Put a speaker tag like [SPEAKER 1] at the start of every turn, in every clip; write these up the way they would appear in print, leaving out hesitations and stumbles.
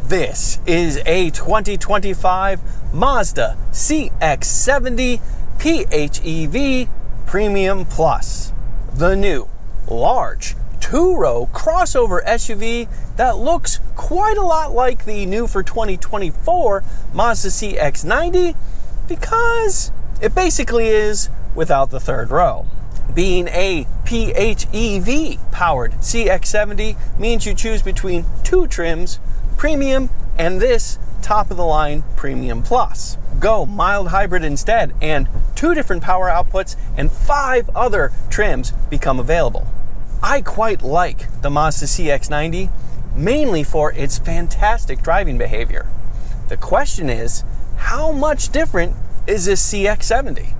[SPEAKER 1] This is a 2025 Mazda CX-70 PHEV Premium Plus. The new, large, two-row crossover SUV that looks quite a lot like the new for 2024 Mazda CX-90 because it basically is without the third row. Being a PHEV powered CX-70 means you choose between two trims, Premium and this top of the line Premium Plus. Go mild hybrid instead, and two different power outputs and 5 other trims become available. I quite like the Mazda CX-90, mainly for its fantastic driving behavior. The question is, how much different is this CX-70?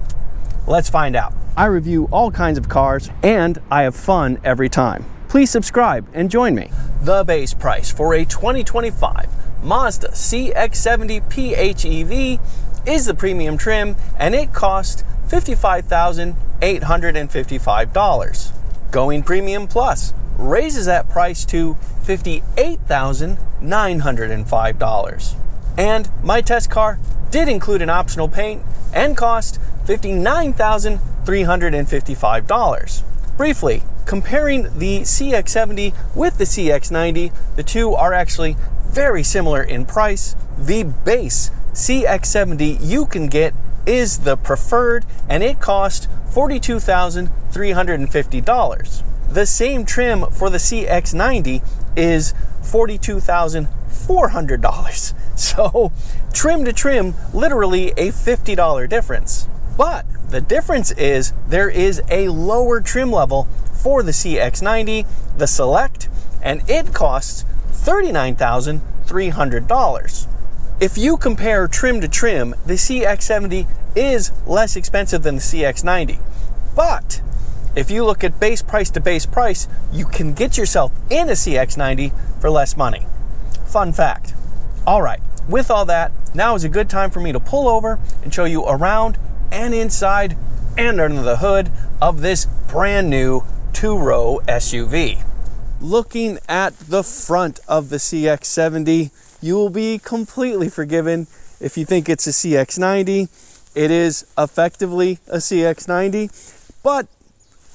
[SPEAKER 1] Let's find out. I review all kinds of cars and I have fun every time. Please subscribe and join me. The base price for a 2025 Mazda CX-70 PHEV is the premium trim, and it costs $55,855. Going Premium Plus raises that price to $58,905. And my test car did include an optional paint and cost $59,355. Briefly, comparing the CX-70 with the CX-90, the two are actually very similar in price. The base CX-70 you can get is the preferred, and it costs $42,350. The same trim for the CX-90 is $42,400. So trim to trim, literally a $50 difference. But the difference is there is a lower trim level for the CX-90, the Select, and it costs $39,300. If you compare trim to trim, the CX-70 is less expensive than the CX-90. But if you look at base price to base price, you can get yourself in a CX-90 for less money. Fun fact. All right, with all that, now is a good time for me to pull over and show you around and inside and under the hood of this brand new two-row SUV. Looking at the front of the CX-70, you will be completely forgiven if you think it's a CX-90. It is effectively a CX-90, but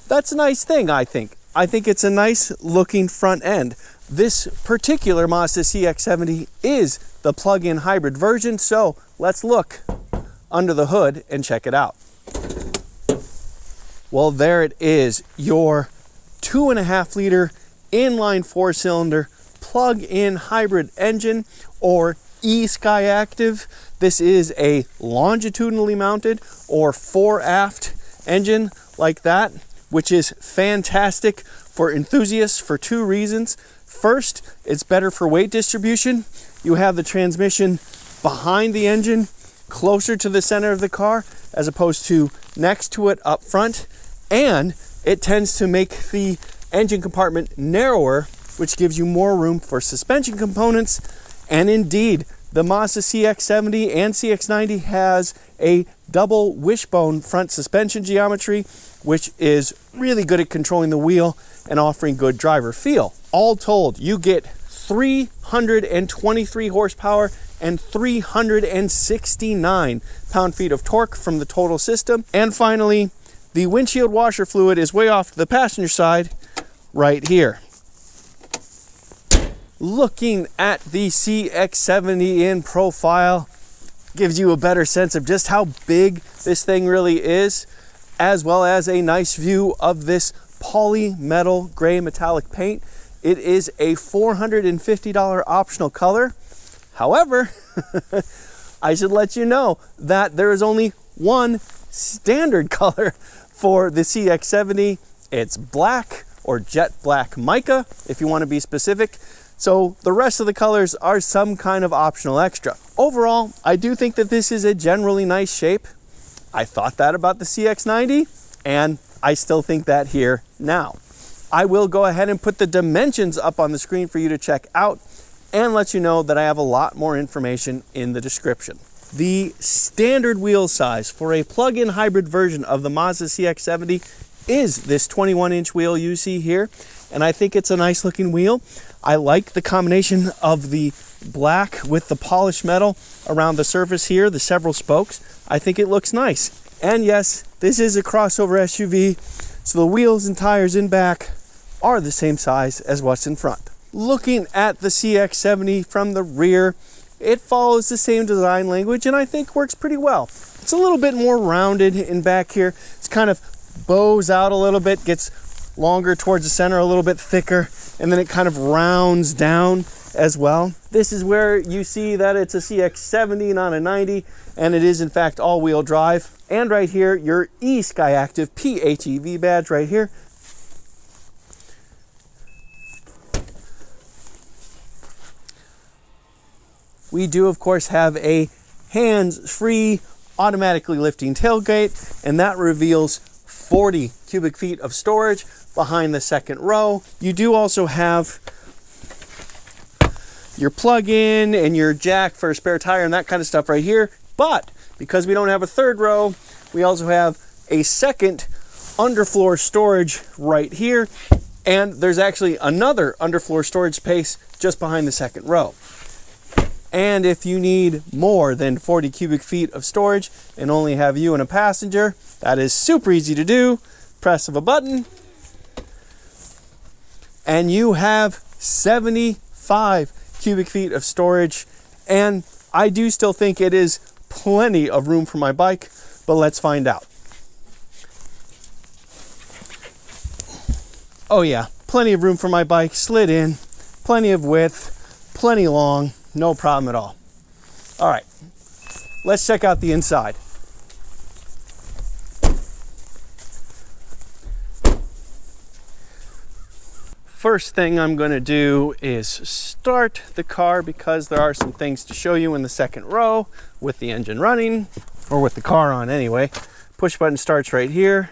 [SPEAKER 1] that's a nice thing, I think. I think it's a nice looking front end. This particular Mazda CX-70 is the plug-in hybrid version, so let's look under the hood and check it out. Well, there it is, your 2.5 liter inline 4-cylinder plug-in hybrid engine, or eSkyActiv. This is a longitudinally mounted or 4-aft engine like that, which is fantastic for enthusiasts for 2 reasons. First, it's better for weight distribution. You have the transmission behind the engine, closer to the center of the car, as opposed to next to it up front. And it tends to make the engine compartment narrower, which gives you more room for suspension components. And indeed, the Mazda CX-70 and CX-90 has a double wishbone front suspension geometry, which is really good at controlling the wheel and offering good driver feel. All told, you get 323 horsepower and 369 pound-feet of torque from the total system. And finally, the windshield washer fluid is way off to the passenger side right here. Looking at the CX-70 in profile gives you a better sense of just how big this thing really is, as well as a nice view of this polymetal gray metallic paint. It is a $450 optional color. However, I should let you know that there is only one standard color for the CX-70. It's black, or jet black mica, if you want to be specific. So the rest of the colors are some kind of optional extra. Overall, I do think that this is a generally nice shape. I thought that about the CX-90, and I still think that here now. I will go ahead and put the dimensions up on the screen for you to check out and let you know that I have a lot more information in the description. The standard wheel size for a plug-in hybrid version of the Mazda CX-70 is this 21-inch wheel you see here, and I think it's a nice looking wheel. I like the combination of the black with the polished metal around the surface here, the several spokes. I think it looks nice. And yes, this is a crossover SUV, so the wheels and tires in back are the same size as what's in front. Looking at the CX-70 from the rear, it follows the same design language and I think works pretty well. It's a little bit more rounded in back here. It's kind of bows out a little bit, gets longer towards the center, a little bit thicker, and then it kind of rounds down as well. This is where you see that it's a CX-70, not a 90, and it is in fact all-wheel drive. And right here, your eSkyActiv PHEV badge right here. We do, of course, have a hands-free, automatically lifting tailgate, and that reveals 40 cubic feet of storage behind the second row. You do also have your plug-in and your jack for a spare tire and that kind of stuff right here. But because we don't have a third row, we also have a second underfloor storage right here. And there's actually another underfloor storage space just behind the second row. And if you need more than 40 cubic feet of storage and only have you and a passenger, that is super easy to do. Press of a button, and you have 75 cubic feet of storage. And I do still think it is plenty of room for my bike, but let's find out. Oh yeah, plenty of room for my bike, slid in, plenty of width, plenty long. No problem at all. All right, let's check out the inside. First thing I'm going to do is start the car because there are some things to show you in the second row with the engine running, or with the car on anyway. Push button starts right here.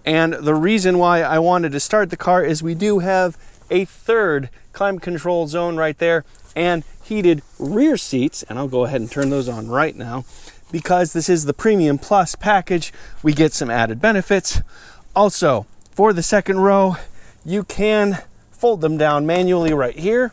[SPEAKER 1] And the reason why I wanted to start the car is we do have a third climate control zone right there and heated rear seats, and I'll go ahead and turn those on right now. Because this is the Premium Plus package, we get some added benefits. Also, for the second row, you can fold them down manually right here,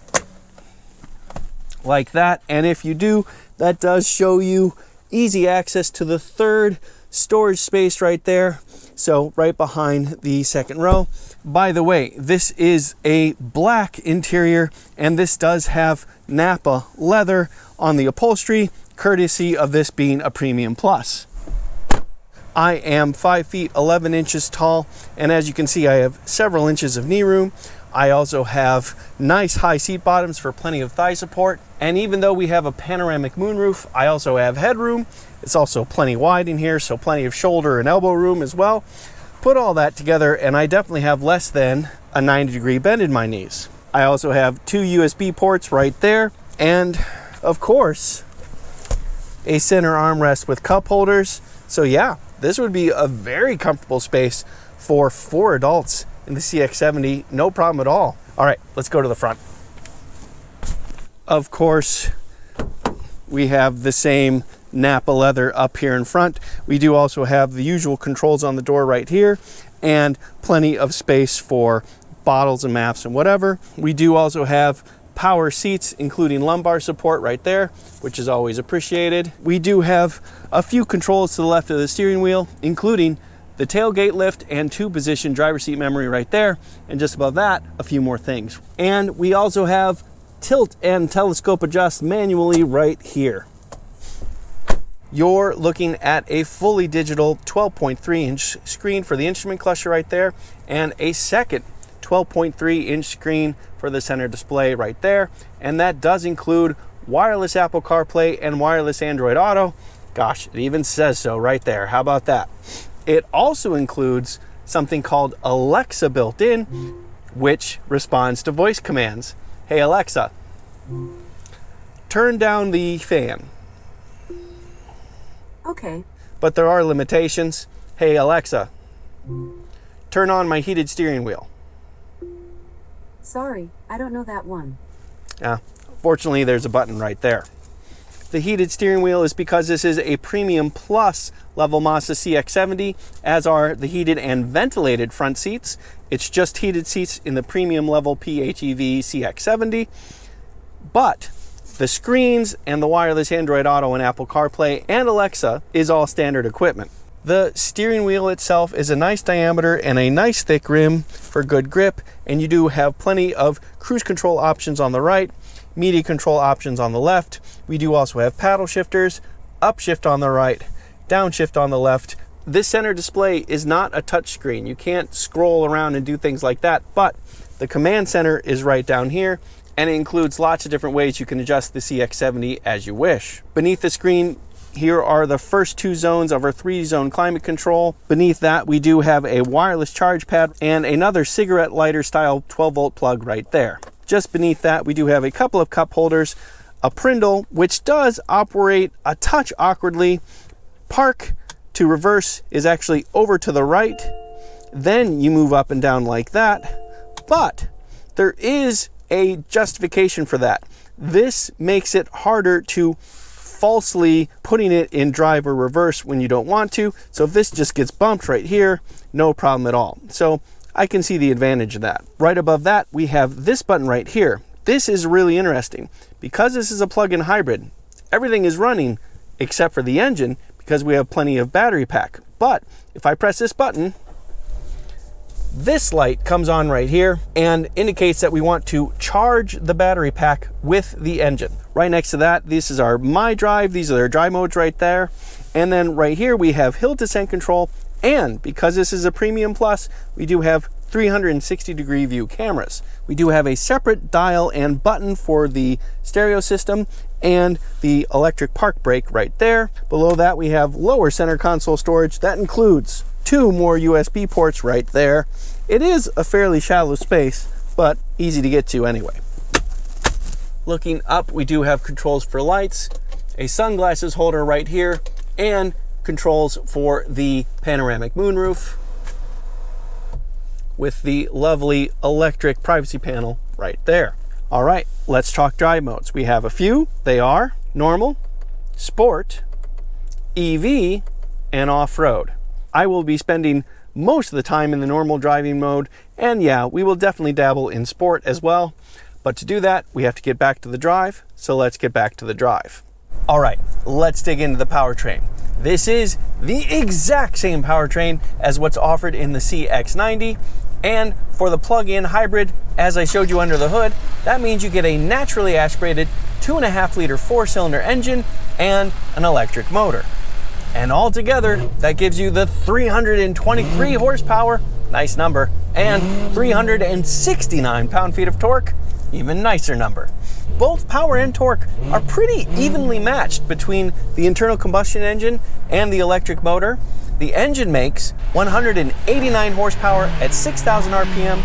[SPEAKER 1] like that. And if you do, that does show you easy access to the third storage space right there. So right behind the second row. By the way, this is a black interior, and this does have Napa leather on the upholstery, courtesy of this being a Premium Plus. I am 5 feet 11 inches tall, and as you can see, I have several inches of knee room. I also have nice high seat bottoms for plenty of thigh support. And even though we have a panoramic moonroof, I also have headroom. It's also plenty wide in here, so plenty of shoulder and elbow room as well. Put all that together, and I definitely have less than a 90-degree bend in my knees. I also have 2 USB ports right there, and of course, a center armrest with cup holders. So yeah, this would be a very comfortable space for 4 adults in the CX-70, no problem at all. All right, let's go to the front. Of course, we have the same Napa leather up here in front. We do also have the usual controls on the door right here, and plenty of space for bottles and maps and whatever. We do also have power seats, including lumbar support right there, which is always appreciated. We do have a few controls to the left of the steering wheel, including the tailgate lift and 2-position driver's seat memory right there. And just above that, a few more things. And we also have tilt and telescope adjust manually right here. You're looking at a fully digital 12.3-inch screen for the instrument cluster right there, and a second 12.3-inch screen for the center display right there. And that does include wireless Apple CarPlay and wireless Android Auto. Gosh, it even says so right there. How about that? It also includes something called Alexa built in, which responds to voice commands. Hey Alexa, turn down the fan.
[SPEAKER 2] Okay.
[SPEAKER 1] But there are limitations. Hey Alexa, turn on my heated steering wheel.
[SPEAKER 2] Sorry, I don't know that one.
[SPEAKER 1] Fortunately, there's a button right there. The heated steering wheel is because this is a Premium Plus level Mazda CX-70, as are the heated and ventilated front seats. It's just heated seats in the premium level PHEV CX-70. but the screens and the wireless Android Auto and Apple CarPlay and Alexa is all standard equipment. The steering wheel itself is a nice diameter and a nice thick rim for good grip, and you do have plenty of cruise control options on the right, media control options on the left. We do also have paddle shifters, upshift on the right, downshift on the left. This center display is not a touch screen. You can't scroll around and do things like that, but the command center is right down here, and it includes lots of different ways you can adjust the CX-70 as you wish. Beneath the screen, here are the first 2 zones of our 3-zone climate control. Beneath that, we do have a wireless charge pad and another cigarette lighter style 12-volt plug right there. Just beneath that, we do have a couple of cup holders, a Prindle, which does operate a touch awkwardly. Park to reverse is actually over to the right. Then you move up and down like that. But there is a justification for that. This makes it harder to falsely putting it in drive or reverse when you don't want to. So if this just gets bumped right here, no problem at all. So I can see the advantage of that. Right above that, we have this button right here. This is really interesting. Because this is a plug-in hybrid, everything is running except for the engine, because we have plenty of battery pack. But if I press this button, this light comes on right here and indicates that we want to charge the battery pack with the engine. Right next to that, this is our My Drive. These are their drive modes right there. And then right here, we have hill descent control. And because this is a Premium Plus, we do have 360-degree view cameras. We do have a separate dial and button for the stereo system and the electric park brake right there. Below that, we have lower center console storage. That includes 2 more USB ports right there. It is a fairly shallow space, but easy to get to anyway. Looking up, we do have controls for lights, a sunglasses holder right here, and controls for the panoramic moonroof with the lovely electric privacy panel right there. All right, let's talk drive modes. We have a few. They are normal, sport, EV, and off-road. I will be spending most of the time in the normal driving mode, and yeah, we will definitely dabble in sport as well. But to do that, we have to get back to the drive, so let's get back to the drive. All right, let's dig into the powertrain. This is the exact same powertrain as what's offered in the CX-90, and for the plug-in hybrid, as I showed you under the hood, that means you get a naturally aspirated 2.5-liter 4-cylinder engine and an electric motor. And altogether, that gives you the 323 horsepower, nice number, and 369 pound-feet of torque, even nicer number. Both power and torque are pretty evenly matched between the internal combustion engine and the electric motor. The engine makes 189 horsepower at 6,000 RPM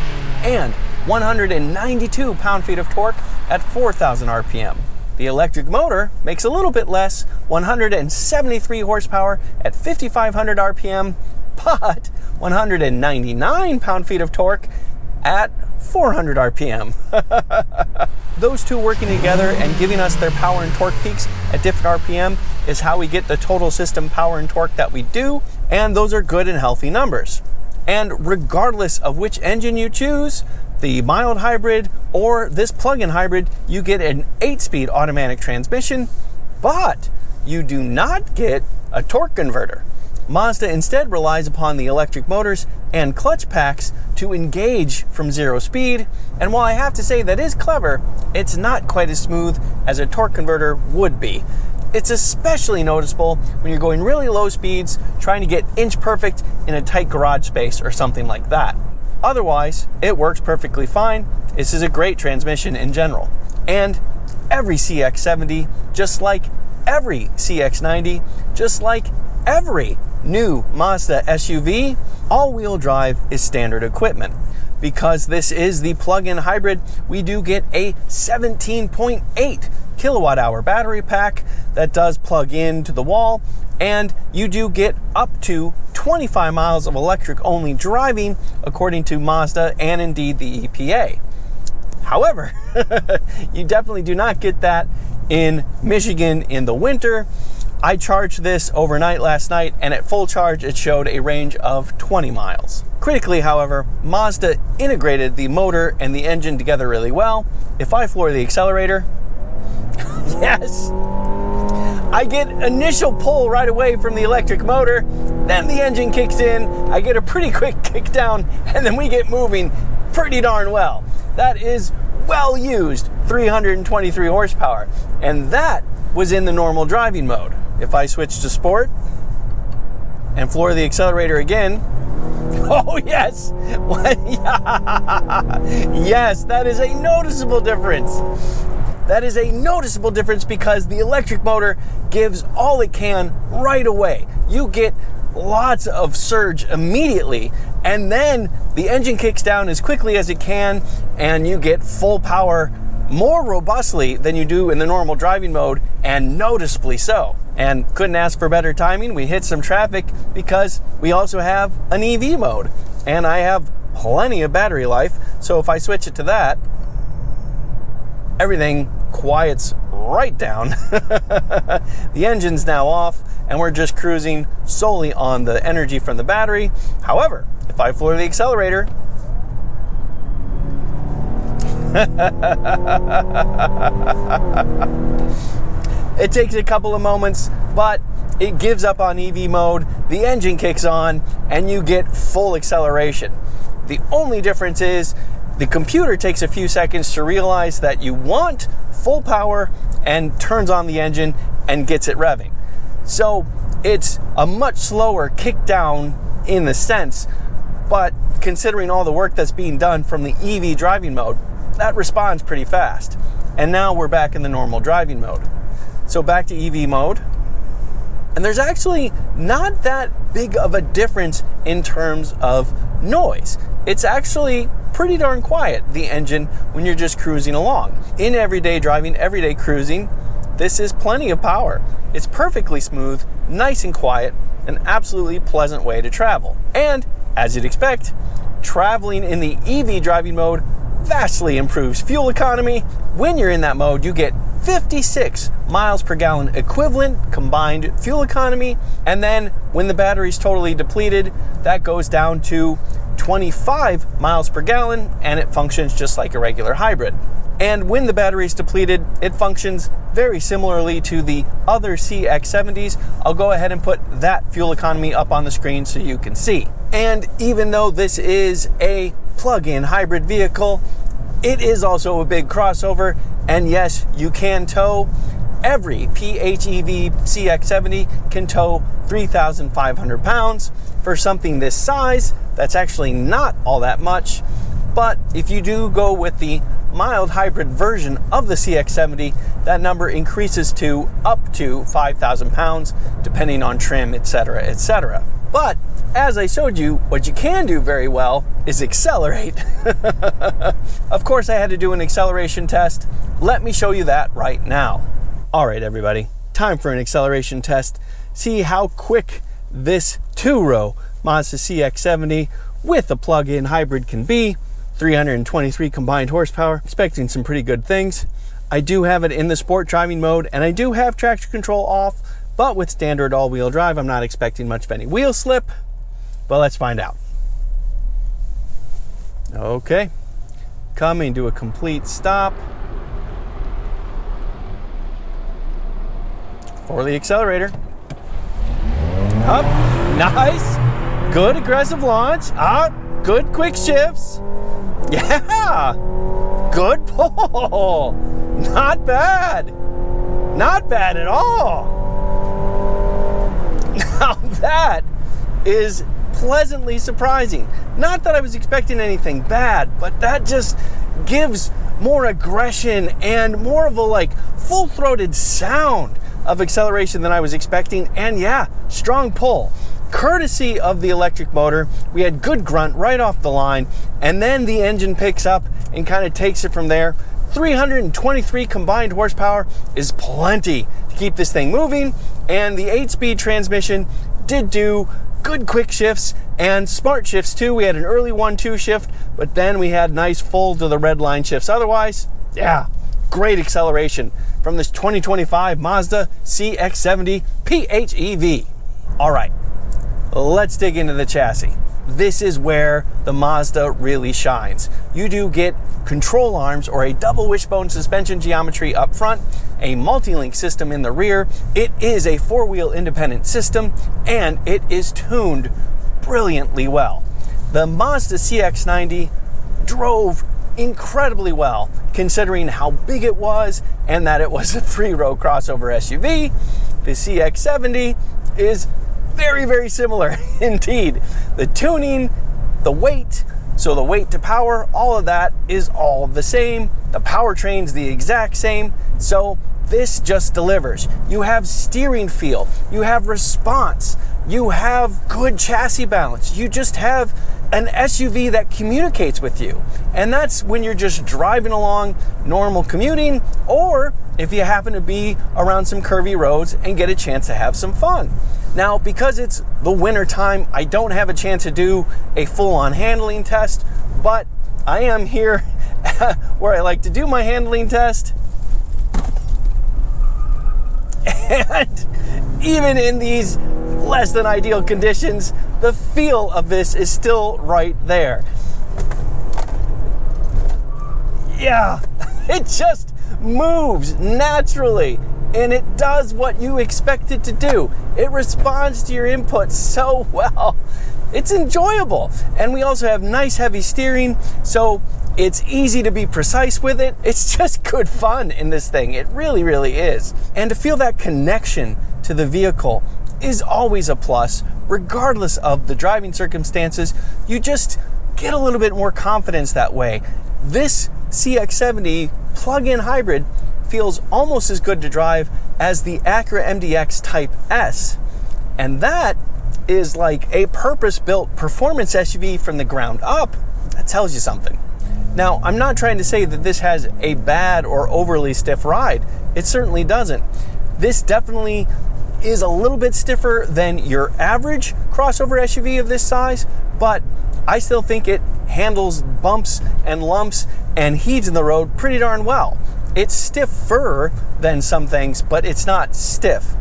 [SPEAKER 1] and 192 pound-feet of torque at 4,000 RPM. The electric motor makes a little bit less, 173 horsepower at 5,500 RPM, but 199 pound-feet of torque at 400 RPM. Those two working together and giving us their power and torque peaks at different RPM is how we get the total system power and torque that we do, and those are good and healthy numbers. And regardless of which engine you choose, the mild hybrid or this plug-in hybrid, you get an 8-speed automatic transmission, but you do not get a torque converter. Mazda instead relies upon the electric motors and clutch packs to engage from 0 speed, and while I have to say that is clever, it's not quite as smooth as a torque converter would be. It's especially noticeable when you're going really low speeds, trying to get inch perfect in a tight garage space or something like that. Otherwise, it works perfectly fine. This is a great transmission in general. And every CX-70, just like every CX-90, just like every new Mazda SUV, all-wheel drive is standard equipment. Because this is the plug-in hybrid, we do get a 17.8 kilowatt-hour battery pack that does plug into the wall, and you do get up to 25 miles of electric-only driving, according to Mazda and indeed the EPA. However, you definitely do not get that in Michigan in the winter. I charged this overnight last night, and at full charge it showed a range of 20 miles. Critically, however, Mazda integrated the motor and the engine together really well. If I floor the accelerator, yes. I get initial pull right away from the electric motor, then the engine kicks in, I get a pretty quick kick down, and then we get moving pretty darn well. That is well used 323 horsepower, and that was in the normal driving mode. If I switch to sport and floor the accelerator again, oh yes, yes, that is a noticeable difference. That is a noticeable difference because the electric motor gives all it can right away. You get lots of surge immediately, and then the engine kicks down as quickly as it can, and you get full power more robustly than you do in the normal driving mode, and noticeably so. And couldn't ask for better timing. We hit some traffic because we also have an EV mode, and I have plenty of battery life, so if I switch it to that, everything quiets right down. The engine's now off, and we're just cruising solely on the energy from the battery. However, if I floor the accelerator, it takes a couple of moments, but it gives up on EV mode, the engine kicks on, and you get full acceleration. The only difference is the computer takes a few seconds to realize that you want full power and turns on the engine and gets it revving. So it's a much slower kick down in the sense, but considering all the work that's being done from the EV driving mode, that responds pretty fast. And now we're back in the normal driving mode. So back to EV mode. And there's actually not that big of a difference in terms of noise. It's actually pretty darn quiet, the engine, when you're just cruising along. In everyday driving, everyday cruising, this is plenty of power. It's perfectly smooth, nice and quiet, an absolutely pleasant way to travel. And, as you'd expect, traveling in the EV driving mode vastly improves fuel economy. When you're in that mode, you get 56 miles per gallon equivalent combined fuel economy, and then when the battery's totally depleted, that goes down to 25 miles per gallon, and it functions just like a regular hybrid. And when the battery's depleted, it functions very similarly to the other CX-70s. I'll go ahead and put that fuel economy up on the screen so you can see. And even though this is a plug-in hybrid vehicle, it is also a big crossover, and yes, you can tow. Every PHEV CX-70 can tow 3,500 pounds. For something this size, that's actually not all that much, but if you do go with the mild hybrid version of the CX-70, that number increases to up to 5,000 pounds, depending on trim, etc., etc. But as I showed you, what you can do very well is accelerate. Of course, I had to do an acceleration test. Let me show you that right now. All right, everybody, time for an acceleration test. See how quick this two-row Mazda CX-70 with a plug-in hybrid can be. 323 combined horsepower, expecting some pretty good things. I do have it in the sport driving mode, and I do have traction control off, but with standard all-wheel drive, I'm not expecting much of any wheel slip. But let's find out. Okay, coming to a complete stop. For the accelerator. Up, nice. Good aggressive launch. Up, good quick shifts. Yeah, good pull. Not bad. Not bad at all. Now that is pleasantly surprising. Not that I was expecting anything bad, but that just gives more aggression and more of a like full-throated sound of acceleration than I was expecting. And yeah, strong pull. Courtesy of the electric motor, we had good grunt right off the line, and then the engine picks up and kind of takes it from there. 323 combined horsepower is plenty to keep this thing moving, and the 8-speed transmission did do good quick shifts and smart shifts too. We had an early 1-2 shift, but then we had nice full to the red line shifts. Otherwise, yeah, great acceleration from this 2025 Mazda CX-70 PHEV. All right, let's dig into the chassis. this is where the Mazda really shines. You do get control arms or a double wishbone suspension geometry up front, a multi-link system in the rear. It is a four-wheel independent system, and it is tuned brilliantly well. The Mazda CX-90 drove incredibly well, considering how big it was and that it was a three-row crossover SUV. The CX-70 is very, very similar indeed. The tuning, the weight, so the weight to power, all of that is all the same. The powertrain's the exact same. So this just delivers. You have steering feel, you have response, you have good chassis balance. You just have an SUV that communicates with you. And that's when you're just driving along normal commuting, or if you happen to be around some curvy roads and get a chance to have some fun. Now, because it's the winter time, I don't have a chance to do a full-on handling test, but I am here where I like to do my handling test. And even in these less than ideal conditions, the feel of this is still right there. Yeah, it just moves naturally, and it does what you expect it to do. It responds to your input so well. It's enjoyable. And we also have nice heavy steering, so it's easy to be precise with it. It's just good fun in this thing. It really, really is. And to feel that connection to the vehicle is always a plus, regardless of the driving circumstances. You just get a little bit more confidence that way. This CX-70 plug-in hybrid feels almost as good to drive as the Acura MDX Type S. And that is like a purpose-built performance SUV from the ground up. That tells you something. Now, I'm not trying to say that this has a bad or overly stiff ride. It certainly doesn't. This definitely is a little bit stiffer than your average crossover SUV of this size, but I still think it handles bumps and lumps and heaves in the road pretty darn well. It's stiffer than some things, but it's not stiff.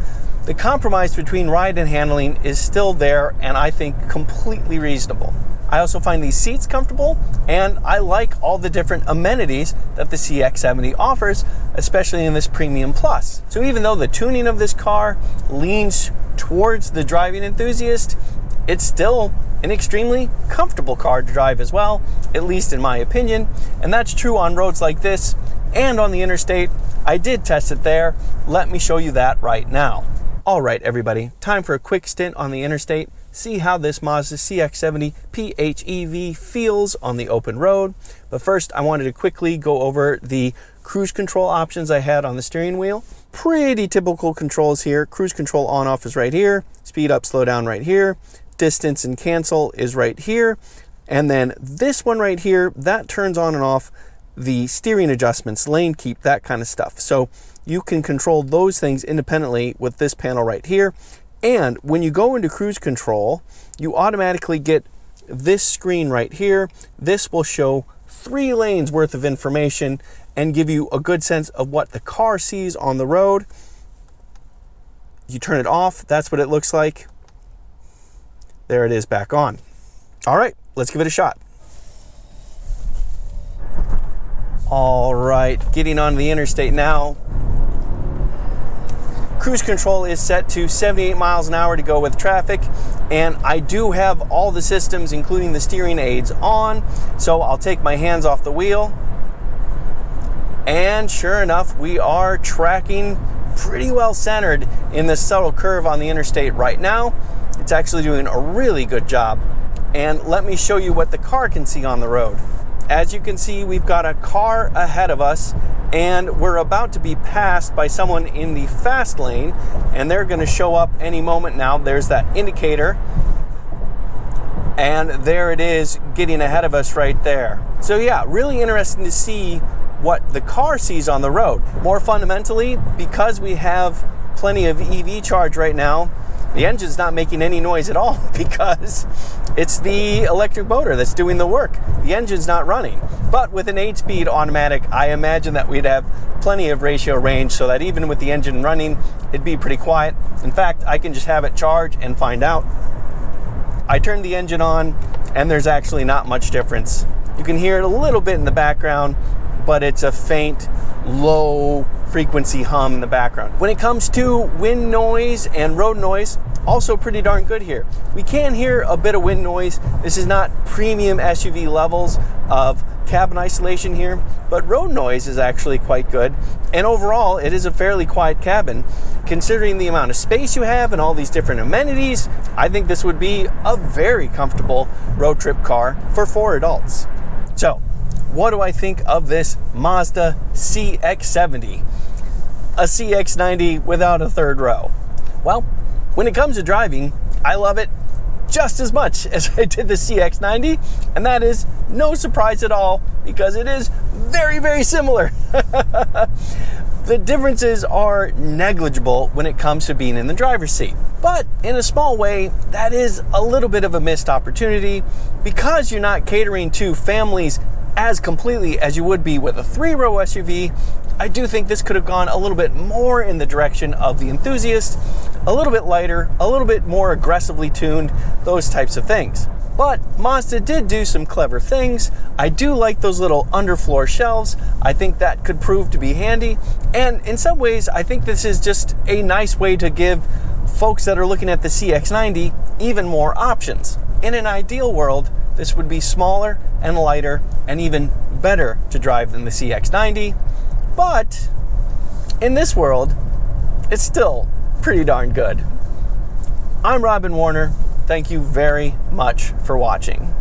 [SPEAKER 1] The compromise between ride and handling is still there, and I think completely reasonable. I also find these seats comfortable, and I like all the different amenities that the CX-70 offers, especially in this Premium Plus. So even though the tuning of this car leans towards the driving enthusiast, it's still an extremely comfortable car to drive as well, at least in my opinion. And that's true on roads like this and on the interstate. I did test it there. Let me show you that right now. All right, everybody, time for a quick stint on the interstate. See how this Mazda CX-70 PHEV feels on the open road. But first, I wanted to quickly go over the cruise control options I had on the steering wheel. Pretty typical controls here. Cruise control on-off is right here. Speed up, slow down right here. Distance and cancel is right here. And then this one right here, that turns on and off the steering adjustments, lane keep, that kind of stuff. So you can control those things independently with this panel right here. And when you go into cruise control, you automatically get this screen right here. This will show 3 lanes worth of information and give you a good sense of what the car sees on the road. You turn it off, that's what it looks like. There it is back on. All right, let's give it a shot. All right, getting on the interstate now. Cruise control is set to 78 miles an hour to go with traffic, and I do have all the systems, including the steering aids, on, so I'll take my hands off the wheel. And sure enough, we are tracking pretty well centered in this subtle curve on the interstate right now. It's actually doing a really good job. And let me show you what the car can see on the road. As you can see, we've got a car ahead of us, and we're about to be passed by someone in the fast lane, and they're going to show up any moment now. There's that indicator, and there it is getting ahead of us right there. So yeah, really interesting to see what the car sees on the road. More fundamentally, because we have plenty of EV charge right now, the engine's not making any noise at all because it's the electric motor that's doing the work. The engine's not running. But with an 8-speed automatic, I imagine that we'd have plenty of ratio range so that even with the engine running, it'd be pretty quiet. In fact, I can just have it charge and find out. I turned the engine on, and there's actually not much difference. You can hear it a little bit in the background, but it's a faint, low frequency hum in the background. When it comes to wind noise and road noise, also pretty darn good here. We can hear a bit of wind noise. This is not premium SUV levels of cabin isolation here, but road noise is actually quite good. And overall, it is a fairly quiet cabin. Considering the amount of space you have and all these different amenities, I think this would be a very comfortable road trip car for 4 adults. So, what do I think of this Mazda CX-70? A CX-90 without a third row. Well, when it comes to driving, I love it just as much as I did the CX-90, and that is no surprise at all because it is very, very similar. The differences are negligible when it comes to being in the driver's seat. But in a small way, that is a little bit of a missed opportunity because you're not catering to families as completely as you would be with a 3-row SUV. I do think this could have gone a little bit more in the direction of the enthusiast, a little bit lighter, a little bit more aggressively tuned, those types of things. But Mazda did do some clever things. I do like those little underfloor shelves. I think that could prove to be handy. And in some ways, I think this is just a nice way to give folks that are looking at the CX-90 even more options. In an ideal world, this would be smaller and lighter and even better to drive than the CX-90. But in this world, it's still pretty darn good. I'm Robin Warner. Thank you very much for watching.